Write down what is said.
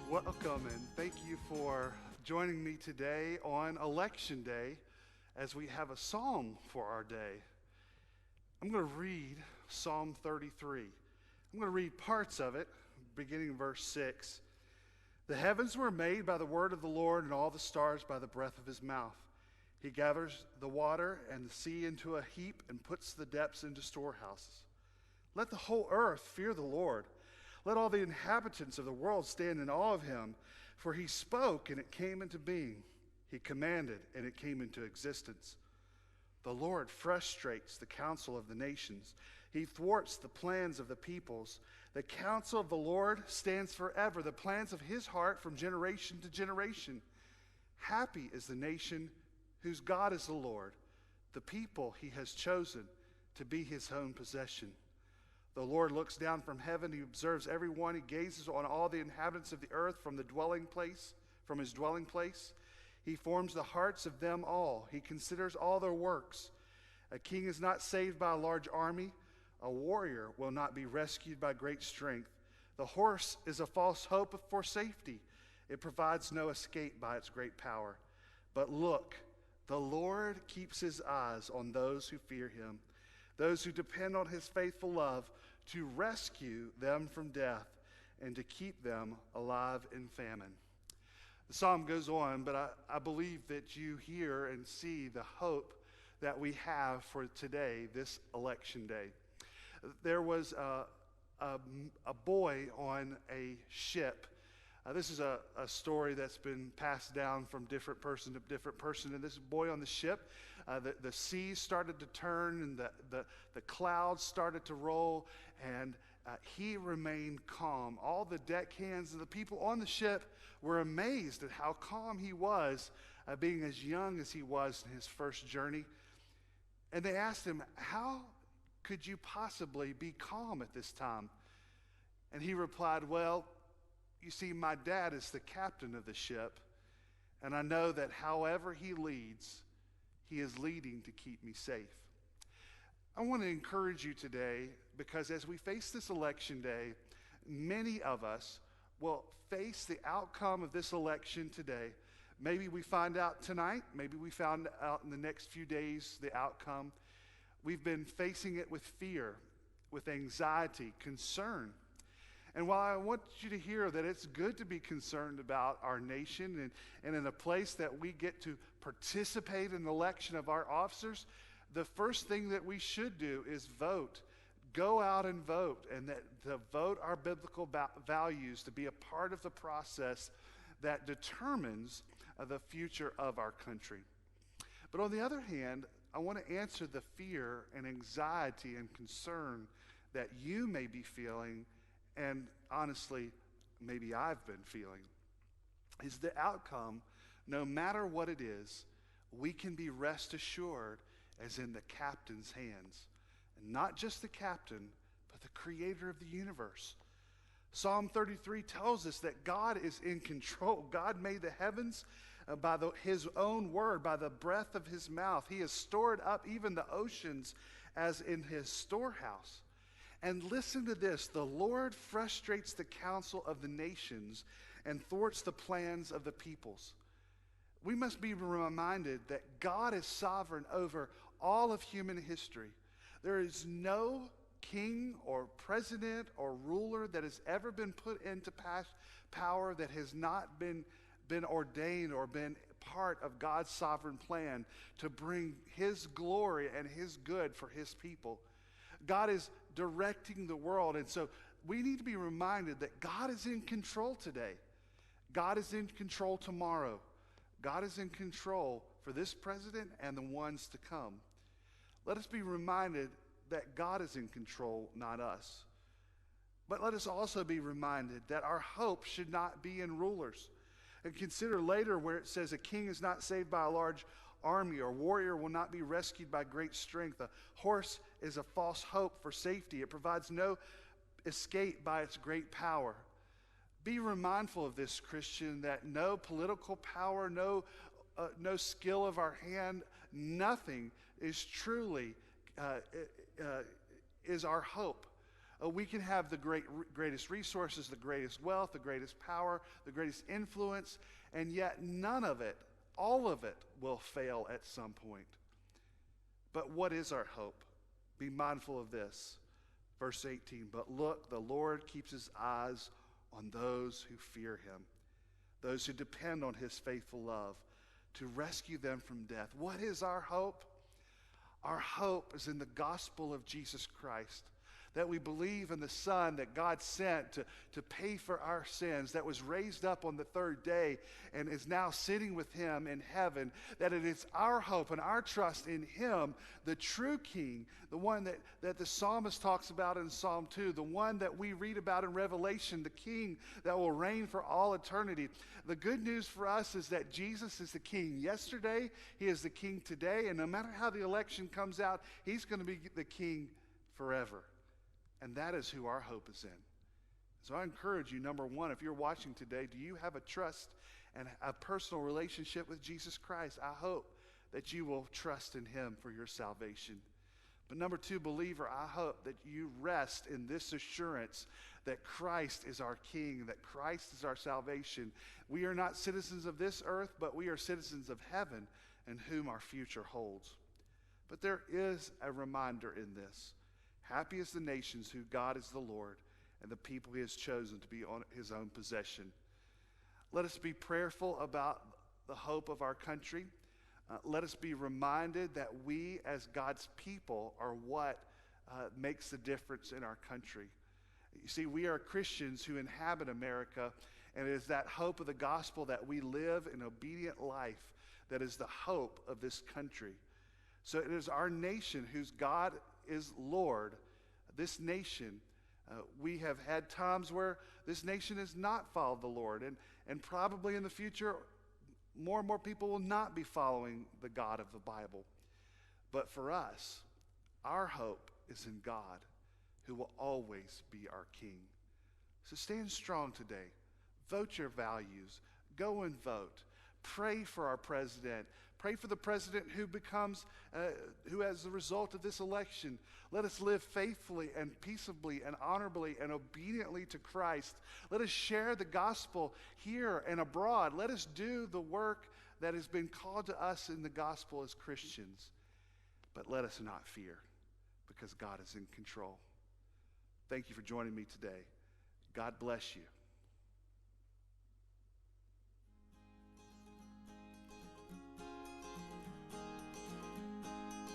Welcome and thank you for joining me today on Election Day as we have a psalm for our day. I'm going to read Psalm 33. I'm going to read parts of it, beginning in verse 6. The heavens were made by the word of the Lord, and all the stars by the breath of his mouth. He gathers the water and the sea into a heap and puts the depths into storehouses. Let the whole earth fear the Lord. Let all the inhabitants of the world stand in awe of him, for he spoke and it came into being. He commanded and it came into existence. The Lord frustrates the counsel of the nations. He thwarts the plans of the peoples. The counsel of the Lord stands forever, the plans of his heart from generation to generation. Happy is the nation whose God is the Lord, the people he has chosen to be his own possession. The Lord looks down from heaven. He observes everyone. He gazes on all the inhabitants of the earth from his dwelling place. He forms the hearts of them all. He considers all their works. A king is not saved by a large army. A warrior will not be rescued by great strength. The horse is a false hope for safety. It provides no escape by its great power. But look, the Lord keeps his eyes on those who fear him, those who depend on his faithful love, to rescue them from death and to keep them alive in famine. The psalm goes on, but I believe that you hear and see the hope that we have for today, this election day. There was a boy on a ship. This is a story that's been passed down from different person to different person. And this boy on the ship, the seas started to turn and the clouds started to roll, and he remained calm. All the deckhands and the people on the ship were amazed at how calm he was, being as young as he was in his first journey. And they asked him, "How could you possibly be calm at this time?" And he replied, "Well, you see, my dad is the captain of the ship, and I know that however he leads, he is leading to keep me safe." I want to encourage you today, because as we face this election day, many of us will face the outcome of this election today. Maybe we find out tonight, maybe we found out in the next few days the outcome. We've been facing it with fear, with anxiety, concern. And while I want you to hear that it's good to be concerned about our nation and in a place that we get to participate in the election of our officers, the first thing that we should do is vote. Go out and vote, and to vote our biblical values, to be a part of the process that determines the future of our country. But on the other hand, I want to answer the fear and anxiety and concern that you may be feeling, and honestly, maybe I've been feeling. Is the outcome, no matter what it is, we can be rest assured as in the captain's hands. And not just the captain, but the creator of the universe. Psalm 33 tells us that God is in control. God made the heavens by his own word, by the breath of his mouth. He has stored up even the oceans as in his storehouse. And listen to this: the Lord frustrates the counsel of the nations and thwarts the plans of the peoples. We must be reminded that God is sovereign over all of human history. There is no king or president or ruler that has ever been put into power that has not been ordained or been part of God's sovereign plan to bring his glory and his good for his people. God is directing the world, and so we need to be reminded that God is in control today. God is in control tomorrow. God is in control for this president and the ones to come. Let us be reminded that God is in control, not us. But let us also be reminded that our hope should not be in rulers. And consider later where it says a king is not saved by a large army, or warrior will not be rescued by great strength. A horse is a false hope for safety. It provides no escape by its great power. Be mindful of this, Christian, that no political power, no skill of our hand, nothing is truly is our hope. We can have the greatest resources, the greatest wealth, the greatest power, the greatest influence, and yet none of it, all of it, will fail at some point. But what is our hope? Be mindful of this. Verse 18, but look, the Lord keeps his eyes on those who fear him, those who depend on his faithful love, to rescue them from death. What is our hope? Our hope is in the gospel of Jesus Christ, that we believe in the Son that God sent to pay for our sins, that was raised up on the third day and is now sitting with him in heaven, that it is our hope and our trust in him, the true King, the one that the psalmist talks about in Psalm 2, the one that we read about in Revelation, the King that will reign for all eternity. The good news for us is that Jesus is the King yesterday, he is the King today, and no matter how the election comes out, he's going to be the King forever. And that is who our hope is in. So I encourage you, number one, if you're watching today, do you have a trust and a personal relationship with Jesus Christ? I hope that you will trust in him for your salvation. But number two, believer, I hope that you rest in this assurance that Christ is our King, that Christ is our salvation. We are not citizens of this earth, but we are citizens of heaven, in whom our future holds. But there is a reminder in this. Happy is the nations whose God is the Lord, and the people he has chosen to be on his own possession. Let us be prayerful about the hope of our country. Let us be reminded that we as God's people are what makes the difference in our country. You see, we are Christians who inhabit America, and it is that hope of the gospel that we live an obedient life that is the hope of this country. So it is our nation whose God is Lord. This nation, we have had times where this nation has not followed the Lord, and probably in the future more and more people will not be following the God of the Bible. But for us, our hope is in God, who will always be our King. So stand strong today. Vote your values. Go and vote. Pray for our president. Pray for the president who as a result of this election, let us live faithfully and peaceably and honorably and obediently to Christ. Let us share the gospel here and abroad. Let us do the work that has been called to us in the gospel as Christians. But let us not fear, because God is in control. Thank you for joining me today. God bless you.